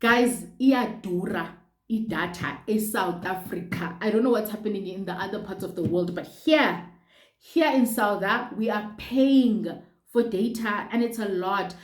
Guys, iyadura data is South Africa. I don't know what's happening in the other parts of the world, but here in South Africa, we are paying for data and it's a lot.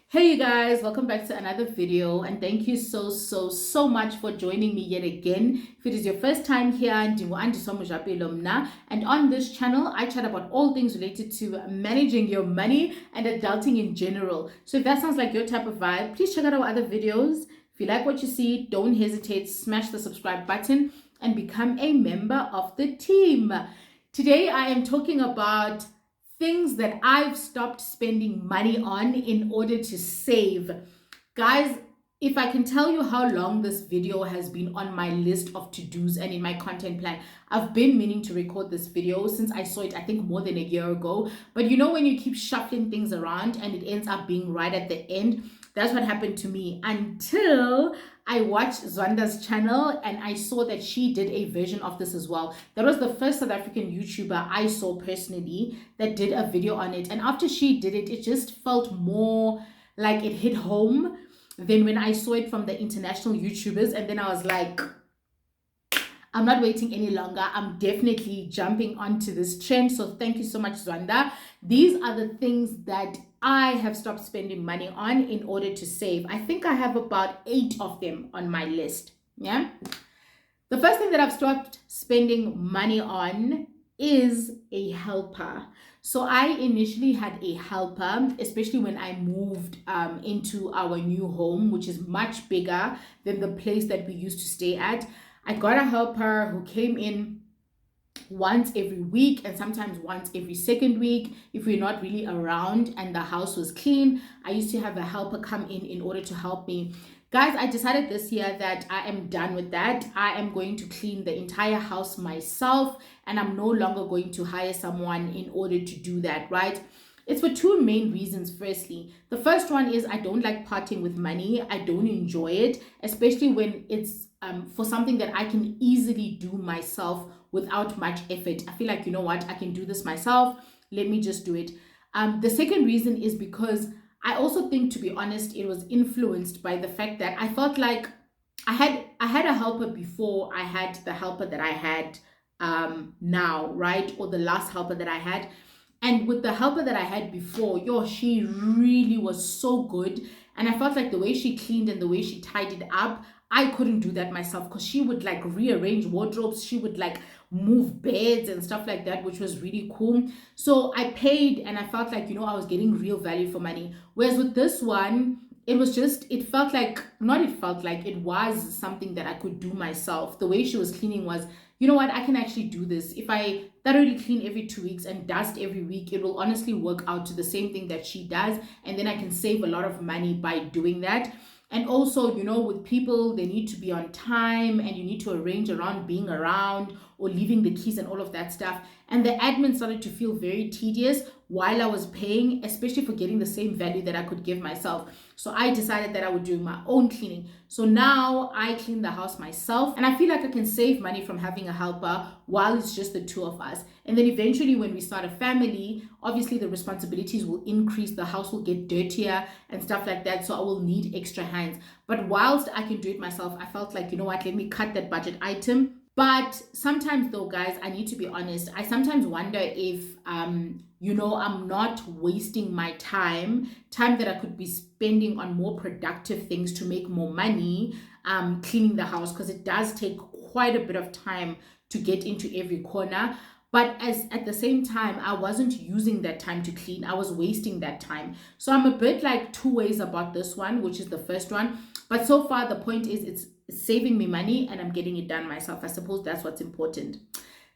Hey you guys, welcome back to another video and thank you so much for joining me yet again. If it is your first time here, and on this channel I chat about all things related to managing your money and adulting in general. So if that sounds like your type of vibe, please check out our other videos. If you like what you see, don't hesitate, smash the subscribe button and become a member of the team. Today I am talking about things that I've stopped spending money on in order to save. Guys, if I can tell you how long this video has been on my list of to-dos and in my content plan, I've been meaning to record this video since I saw it, I think more than a year ago. But you know when you keep shuffling things around and it ends up being right at the end? That's what happened to me until I watched Zwanda's channel and I saw that she did a version of this as well. That was the first South African YouTuber I saw personally that did a video on it. And after she did it, it just felt more like it hit home than when I saw it from the international YouTubers. And then I was like, I'm not waiting any longer. I'm definitely jumping onto this trend. So thank you so much, Zwannda. These are the things that I have stopped spending money on in order to save. I think I have about 8 of them on my list. Yeah. The first thing that I've stopped spending money on is a helper. So I initially had a helper, especially when I moved into our new home, which is much bigger than the place that we used to stay at. I got a helper who came in once every week and sometimes once every second week if we're not really around and the house was clean. I used to have a helper come in order to help me. Guys, I decided this year that I am done with that. I am going to clean the entire house myself and I'm no longer going to hire someone in order to do that, right? It's for 2 main reasons. Firstly, the first one is I don't like parting with money. I don't enjoy it, especially when it's for something that I can easily do myself without much effort. I feel like, you know what, I can do this myself. Let me just do it. The second reason is because I also think, to be honest, it was influenced by the fact that I felt like I had a helper before I had the helper that I had now, right? Or the last helper that I had. And with the helper that I had before, she really was so good. And I felt like the way she cleaned and the way she tidied up, I couldn't do that myself because she would like rearrange wardrobes. She would like move beds and stuff like that, which was really cool. So I paid and I felt like, I was getting real value for money. Whereas with this one, it was something that I could do myself. The way she was cleaning was, you know what, I can actually do this. If I thoroughly clean every 2 weeks and dust every week, it will honestly work out to the same thing that she does. And then I can save a lot of money by doing that. And also, with people, they need to be on time and you need to arrange around being around or leaving the keys and all of that stuff. And the admin started to feel very tedious while I was paying, especially for getting the same value that I could give myself. So I decided that I would do my own cleaning. So now I clean the house myself and I feel like I can save money from having a helper while it's just the 2 of us. And then eventually when we start a family, obviously the responsibilities will increase, the house will get dirtier and stuff like that. So I will need extra hands. But whilst I can do it myself, I felt like, you know what, let me cut that budget item. But sometimes though, guys, I need to be honest, I sometimes wonder if, I'm not wasting my time that I could be spending on more productive things to make more money, cleaning the house, because it does take quite a bit of time to get into every corner. But at the same time, I wasn't using that time to clean. I was wasting that time. So I'm a bit like 2 ways about this one, which is the first one. But so far, the point is it's saving me money and I'm getting it done myself. I suppose that's what's important.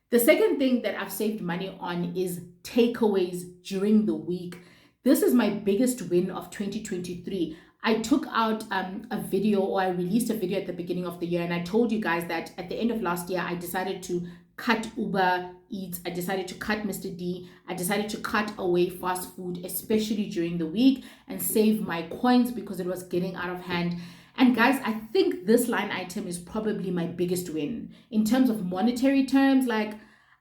The second thing that I've saved money on is takeaways during the week. This is my biggest win of 2023. I took out a video, or I released a video at the beginning of the year, and I told you guys that at the end of last year, I decided to cut Uber Eats, I decided to cut Mr. D, I decided to cut away fast food, especially during the week, and save my coins because it was getting out of hand. And guys, I think this line item is probably my biggest win in terms of monetary terms. Like,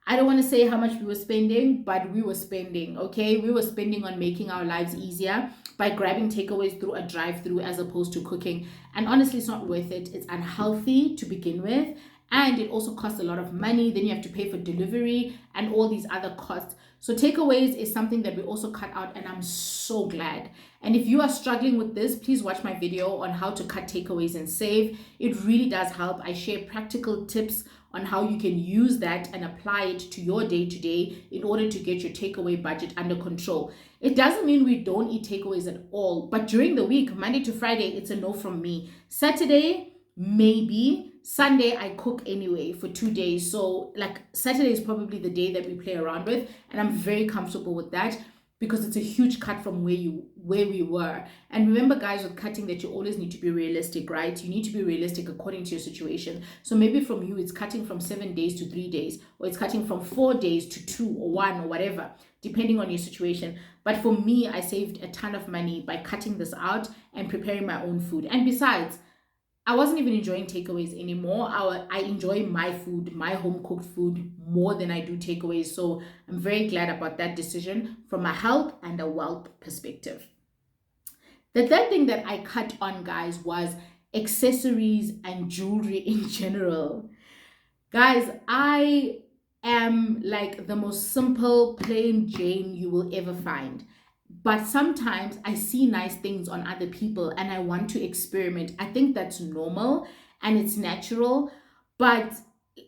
I don't want to say how much we were spending, but we were spending, okay? We were spending on making our lives easier by grabbing takeaways through a drive-through as opposed to cooking. And honestly, it's not worth it. It's unhealthy to begin with, and it also costs a lot of money. Then you have to pay for delivery and all these other costs. So takeaways is something that we also cut out, and I'm so glad. And if you are struggling with this, please watch my video on how to cut takeaways and save. It really does help. I share practical tips on how you can use that and apply it to your day-to-day in order to get your takeaway budget under control. It doesn't mean we don't eat takeaways at all, but during the week, Monday to Friday, it's a no from me. Saturday, maybe. Sunday, I cook anyway for 2 days. So like Saturday is probably the day that we play around with, and I'm very comfortable with that because it's a huge cut from where we were. And remember, guys, with cutting, that you always need to be realistic, right? You need to be realistic according to your situation. So maybe from you, it's cutting from 7 days to 3 days, or it's cutting from 4 days to 2 or 1 or whatever, depending on your situation. But for me, I saved a ton of money by cutting this out and preparing my own food. And besides, I wasn't even enjoying takeaways anymore. I enjoy my food, my home cooked food, more than I do takeaways. So I'm very glad about that decision from a health and a wealth perspective. The third thing that I cut on, guys, was accessories and jewelry in general. Guys, I am like the most simple, plain Jane you will ever find. But sometimes I see nice things on other people and I want to experiment. I think that's normal and it's natural. But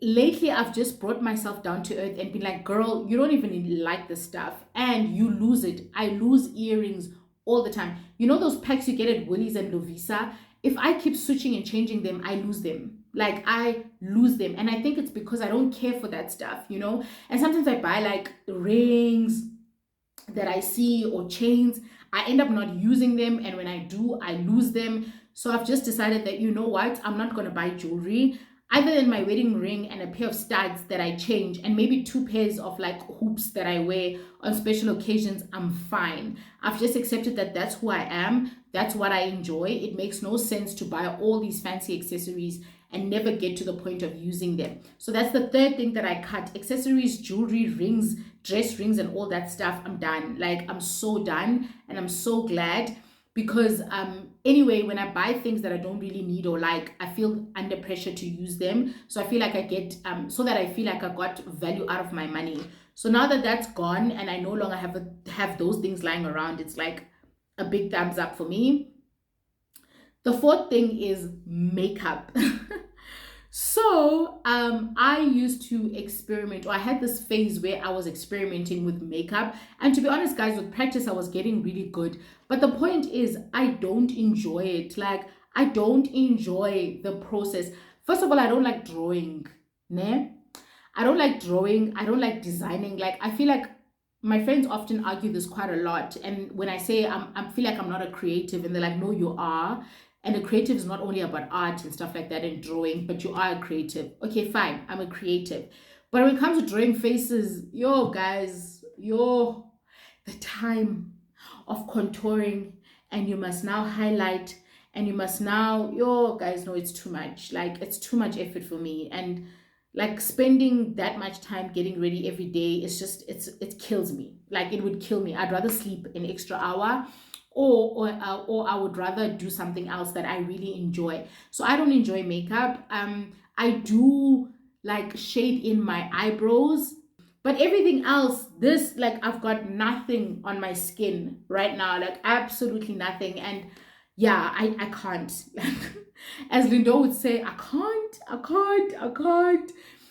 lately I've just brought myself down to earth and been like, girl, you don't even like this stuff and you lose it. I lose earrings all the time. You know those packs you get at Woolies and Lovisa? If I keep switching and changing them, I lose them. Like, I lose them. And I think it's because I don't care for that stuff, you know? And sometimes I buy like rings that I see or chains. I end up not using them, and when I do, I lose them. So I've just decided that, you know what, I'm not going to buy jewelry other than my wedding ring and a pair of studs that I change, and maybe 2 pairs of like hoops that I wear on special occasions. I'm fine. I've just accepted that that's who I am. That's what I enjoy. It makes no sense to buy all these fancy accessories and never get to the point of using them. So that's the third thing that I cut. Accessories, jewelry, rings, dress rings, and all that stuff. I'm done. Like, I'm so done, and I'm so glad, because anyway, when I buy things that I don't really need or like, I feel under pressure to use them. So I feel like I get so that I feel like I got value out of my money. So now that that's gone and I no longer have those things lying around, it's like a big thumbs up for me. The fourth thing is makeup. So I used to experiment, or I had this phase where I was experimenting with makeup, and to be honest, guys, with practice I was getting really good. But the point is, I don't enjoy it. Like, I don't enjoy the process. First of all, I don't like drawing, ne? I don't like drawing. I don't like designing. Like, I feel like my friends often argue this quite a lot, and when I say I feel like I'm not a creative, and they're like, no, you are. And a creative is not only about art and stuff like that and drawing, but you are a creative. Okay, fine, I'm a creative. But when it comes to drawing faces, yo, guys, the time of contouring, and you must now highlight, and you must now, guys, no, it's too much. Like, it's too much effort for me. And like, spending that much time getting ready every day is just, it kills me. Like, it would kill me. I'd rather sleep an extra hour, or I would rather do something else that I really enjoy. So I don't enjoy makeup. I do like shade in my eyebrows, but everything else, this, like, I've got nothing on my skin right now, like absolutely nothing. And yeah, I can't. As Lindo would say, I can't.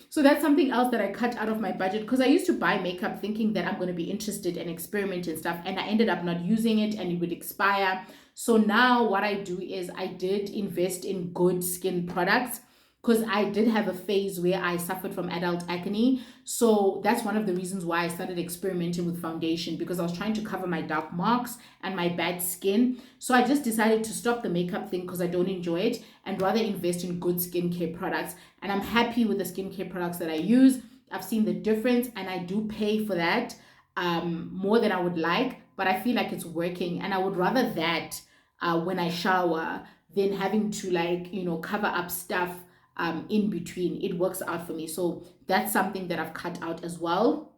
So that's something else that I cut out of my budget, because I used to buy makeup thinking that I'm going to be interested and experiment and stuff, and I ended up not using it and it would expire. So now what I do is I did invest in good skin products, because I did have a phase where I suffered from adult acne. So that's one of the reasons why I started experimenting with foundation, because I was trying to cover my dark marks and my bad skin. So I just decided to stop the makeup thing because I don't enjoy it, and rather invest in good skincare products. And I'm happy with the skincare products that I use. I've seen the difference, and I do pay for that more than I would like, but I feel like it's working, and I would rather that when I shower than having to like, cover up stuff in between. It works out for me. So that's something that I've cut out as well.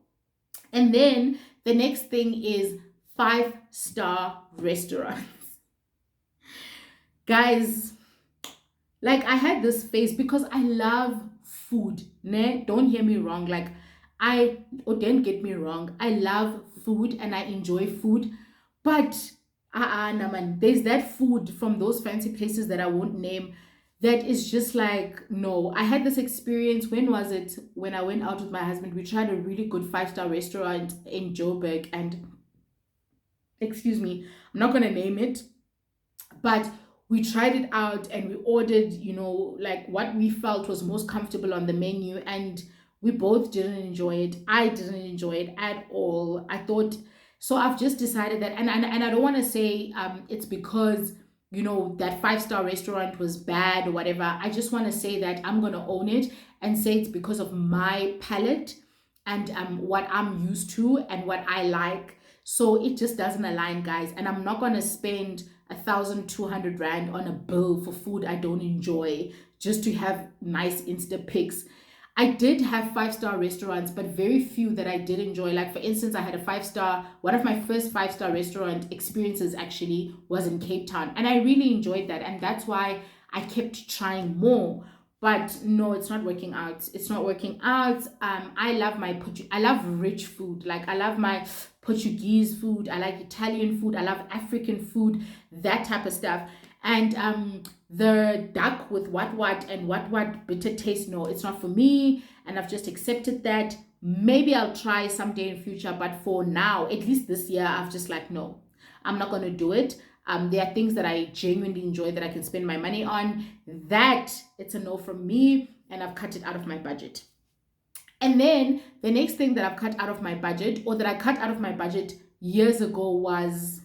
And then the next thing is 5-star restaurants. Guys, like I had this phase because I love food. Ne? Don't hear me wrong. Like don't get me wrong. I love food and I enjoy food. But nah, man, there's that food from those fancy places that I won't name that is just like, no. I had this experience. When was it? When I went out with my husband, we tried a really good 5-star restaurant in Joburg, and excuse me, I'm not gonna name it, but we tried it out and we ordered, like what we felt was most comfortable on the menu, and we both didn't enjoy it. I didn't enjoy it at all. I thought, so I've just decided that, and I don't want to say it's because that 5-star restaurant was bad or whatever. I just want to say that I'm gonna own it and say it's because of my palate and what I'm used to and what I like. So it just doesn't align, guys, and I'm not gonna spend 1,200 rand on a bill for food I don't enjoy just to have nice Insta pics. I did have 5-star restaurants, but very few that I did enjoy. Like for instance, I had one of my first 5-star restaurant experiences actually was in Cape Town, and I really enjoyed that, and that's why I kept trying more. But no, it's not working out. It's not working out. I love rich food. Like I love my Portuguese food. I like Italian food. I love African food, that type of stuff. And the duck with what and what bitter taste, no, it's not for me, and I've just accepted that. Maybe I'll try someday in future, but for now, at least this year, I've just like, no, I'm not going to do it. There are things that I genuinely enjoy that I can spend my money on. That it's a no from me, and I've cut it out of my budget. And then the next thing that I've cut out of my budget, or that I cut out of my budget years ago, was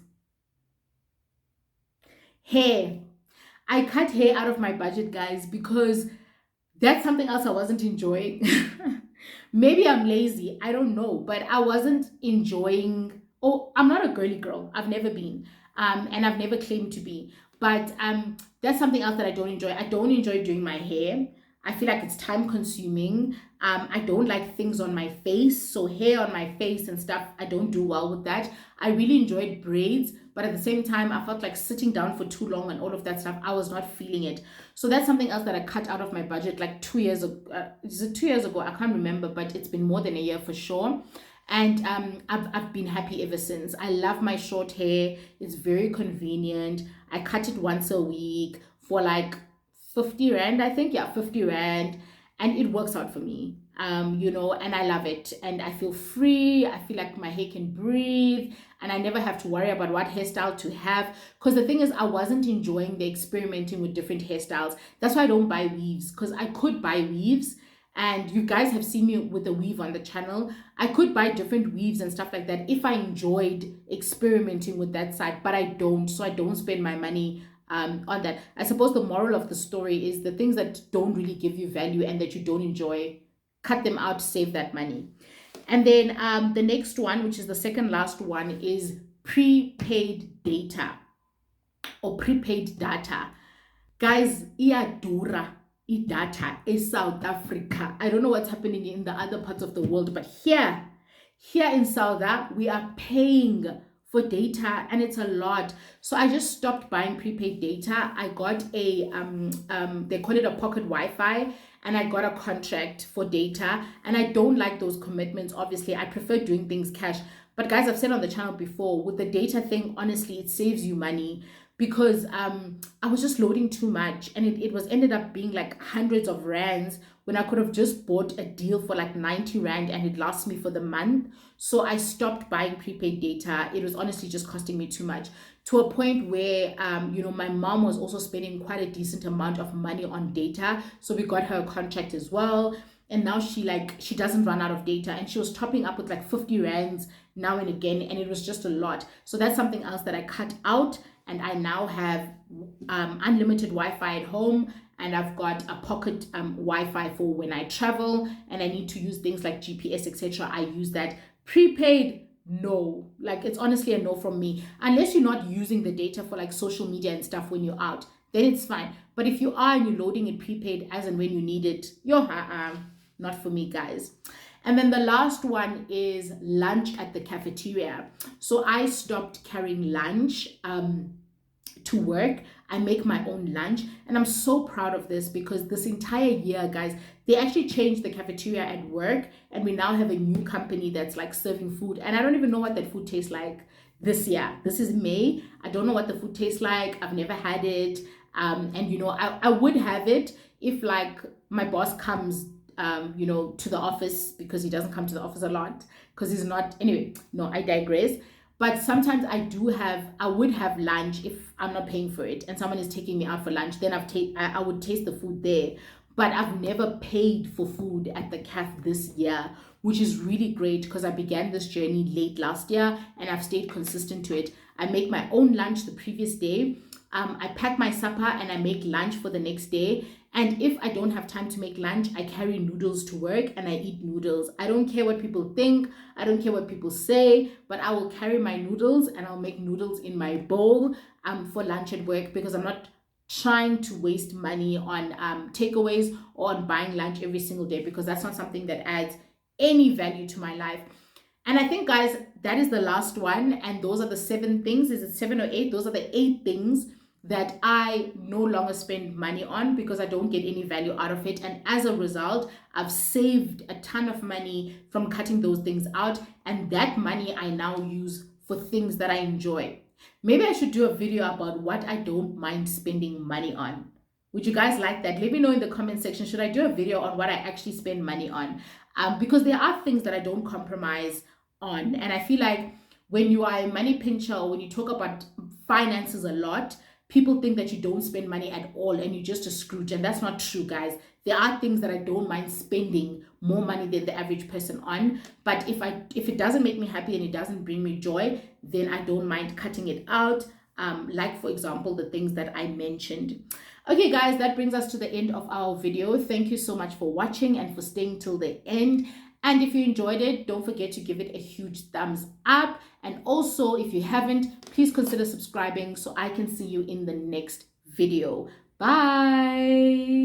hair. I cut hair out of my budget, guys, because that's something else I wasn't enjoying. Maybe I'm lazy, I don't know, but I wasn't enjoying. Oh, I'm not a girly girl. I've never been, and I've never claimed to be. But that's something else that I don't enjoy. I don't enjoy doing my hair. I feel like it's time consuming. I don't like things on my face. So hair on my face and stuff, I don't do well with that. I really enjoyed braids, but at the same time, I felt like sitting down for too long and all of that stuff, I was not feeling it. So that's something else that I cut out of my budget like 2 years ago. Is it 2 years ago? I can't remember, but it's been more than a year for sure. And I've been happy ever since. I love my short hair. It's very convenient. I cut it once a week for like 50 rand, I think. Yeah, 50 rand. And it works out for me, and I love it. And I feel free. I feel like my hair can breathe. And I never have to worry about what hairstyle to have. Because the thing is, I wasn't enjoying the experimenting with different hairstyles. That's why I don't buy weaves. Because I could buy weaves. And you guys have seen me with a weave on the channel. I could buy different weaves and stuff like that if I enjoyed experimenting with that side. But I don't. So I don't spend my money on that. I suppose the moral of the story is the things that don't really give you value and that you don't enjoy, cut them out, save that money. And then the next one, which is the second last one, is prepaid data or prepaid data. Guys, iyadura data is South Africa. I don't know what's happening in the other parts of the world, but here in South Africa, we are paying for data, and it's a lot. So I just stopped buying prepaid data. I got a they call it a pocket Wi-Fi, and I got a contract for data, and I don't like those commitments. Obviously, I prefer doing things cash. But guys, I've said on the channel before, with the data thing, honestly, it saves you money, because I was just loading too much, and it was ended up being like hundreds of rands when I could have just bought a deal for like 90 rand and it lasts me for the month. So I stopped buying prepaid data. It was honestly just costing me too much, to a point where my mom was also spending quite a decent amount of money on data. So we got her a contract as well, and now she doesn't run out of data, and she was topping up with like 50 rands now and again, and it was just a lot. So that's something else that I cut out, and I now have unlimited Wi-Fi at home, and I've got a pocket Wi-Fi for when I travel and I need to use things like GPS, etc. I use that. Prepaid, no. Like, it's honestly a no from me. Unless you're not using the data for like social media and stuff when you're out, then it's fine. But if you are and you're loading it prepaid as and when you need it, not for me, guys. And then the last one is lunch at the cafeteria. So I stopped carrying lunch to work. I make my own lunch, and I'm so proud of this because this entire year, guys, they actually changed the cafeteria at work, and we now have a new company that's like serving food, and I don't even know what that food tastes like this year. This is May. I don't know what the food tastes like. I've never had it. And you know, I would have it if like my boss comes you know, to the office, because he doesn't come to the office a lot because he's not, anyway, no, I digress. But sometimes I would have lunch if I'm not paying for it and someone is taking me out for lunch, then I would taste the food there. But I've never paid for food at the cafe this year, which is really great because I began this journey late last year and I've stayed consistent to it. I make my own lunch the previous day. I pack my supper and I make lunch for the next day. And if I don't have time to make lunch, I carry noodles to work and I eat noodles. I don't care what people think. I don't care what people say, but I will carry my noodles and I'll make noodles in my bowl for lunch at work, because I'm not trying to waste money on takeaways or on buying lunch every single day, because that's not something that adds any value to my life. And I think, guys, that is the last one. And those are the 7 things. Is it 7 or 8? Those are the 8 things that I no longer spend money on because I don't get any value out of it. And as a result, I've saved a ton of money from cutting those things out. And that money I now use for things that I enjoy. Maybe I should do a video about what I don't mind spending money on. Would you guys like that? Let me know in the comment section. Should I do a video on what I actually spend money on? Because there are things that I don't compromise on. And I feel like when you are a money pincher, or when you talk about finances a lot, people think that you don't spend money at all and you're just a Scrooge. And that's not true, guys. There are things that I don't mind spending more money than the average person on. But if it doesn't make me happy and it doesn't bring me joy, then I don't mind cutting it out. Like, for example, the things that I mentioned. Okay, guys, that brings us to the end of our video. Thank you so much for watching and for staying till the end. And if you enjoyed it, don't forget to give it a huge thumbs up. And also, if you haven't, please consider subscribing so I can see you in the next video. Bye.